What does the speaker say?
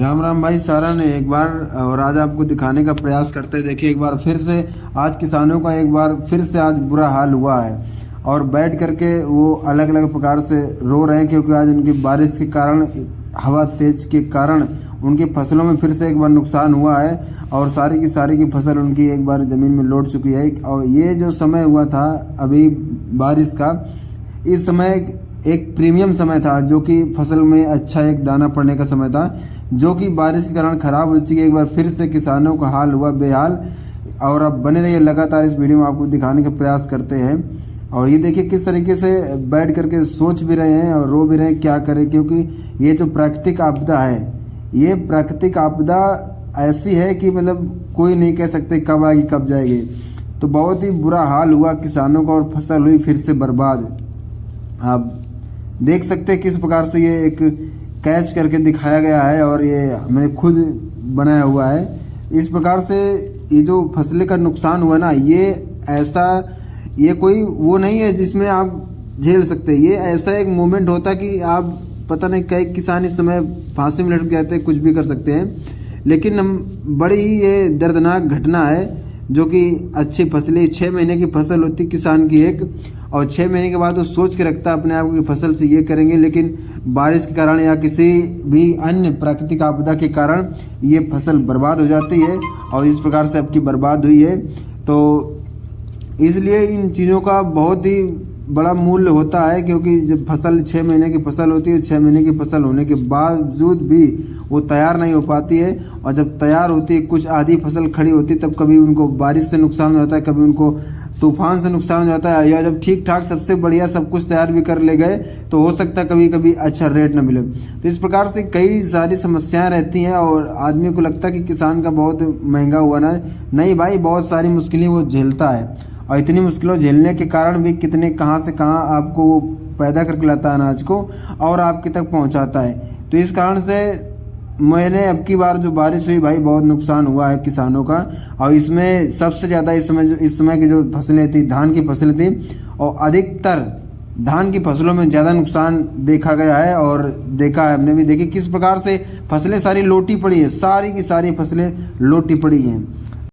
राम राम भाई सारा ने एक बार और आज आपको दिखाने का प्रयास करते हैं। देखिए एक बार फिर से आज किसानों का एक बार फिर से आज बुरा हाल हुआ है और बैठ करके वो अलग अलग प्रकार से रो रहे हैं क्योंकि आज उनकी बारिश के कारण, हवा तेज के कारण उनकी फसलों में फिर से एक बार नुकसान हुआ है और सारी की फसल उनकी एक बार ज़मीन में लौट चुकी है। और ये जो समय हुआ था अभी बारिश का, इस समय एक प्रीमियम समय था जो कि फसल में अच्छा एक दाना पड़ने का समय था, जो कि बारिश के कारण ख़राब हो चुकी है। एक बार फिर से किसानों का हाल हुआ बेहाल। और अब बने रहिए, लगातार इस वीडियो में आपको दिखाने का प्रयास करते हैं। और ये देखिए किस तरीके से बैठ करके सोच भी रहे हैं और रो भी रहे हैं क्या करें, क्योंकि ये जो प्राकृतिक आपदा है, ये प्राकृतिक आपदा ऐसी है कि मतलब कोई नहीं कह सकते कब आएगी कब जाएगी। तो बहुत ही बुरा हाल हुआ किसानों का और फसल हुई फिर से बर्बाद। आप देख सकते हैं किस प्रकार से ये एक कैच करके दिखाया गया है और ये मैंने खुद बनाया हुआ है। इस प्रकार से ये जो फसलें का नुकसान हुआ ना, ये कोई वो नहीं है जिसमें आप झेल सकते। ये ऐसा एक मोमेंट होता कि आप पता नहीं कई किसान इस समय फांसी में लटक जाते हैं, कुछ भी कर सकते हैं। लेकिन हम बड़ी ही ये दर्दनाक घटना है जो कि अच्छी फसलें 6 महीने की फसल होती किसान की एक, और 6 महीने के बाद वो सोच के रखता है अपने आप की फसल से ये करेंगे, लेकिन बारिश के कारण या किसी भी अन्य प्राकृतिक आपदा के कारण ये फसल बर्बाद हो जाती है और इस प्रकार से अब की बर्बाद हुई है। तो इसलिए इन चीज़ों का बहुत ही बड़ा मूल्य होता है, क्योंकि जब फसल 6 महीने की फसल होती है, 6 महीने की फसल होने के बावजूद भी वो तैयार नहीं हो पाती है। और जब तैयार होती है, कुछ आधी फसल खड़ी होती है, तब कभी उनको बारिश से नुकसान हो जाता है, कभी उनको तूफान से नुकसान हो जाता है, या जब ठीक ठाक सबसे बढ़िया सब कुछ तैयार भी कर ले गए तो हो सकता है कभी कभी अच्छा रेट न मिले। तो इस प्रकार से कई सारी समस्याएं रहती हैं और आदमी को लगता है कि किसान का बहुत महंगा हुआ ना। नहीं भाई, बहुत सारी मुश्किलें वो झेलता है और इतनी मुश्किलों झेलने के कारण भी कितने कहाँ से कहाँ आपको वो पैदा करके लाता है अनाज को और आपके तक पहुँचाता है। तो इस कारण से मैंने अब की बार जो बारिश हुई भाई, बहुत नुकसान हुआ है किसानों का। और इसमें सबसे ज़्यादा इस समय की जो फसलें थी, धान की फसलें थी, और अधिकतर धान की फसलों में ज़्यादा नुकसान देखा गया है। और देखा है हमने भी, देखी किस प्रकार से फसलें सारी लोटी पड़ी है, सारी की सारी फसलें लोटी पड़ी हैं।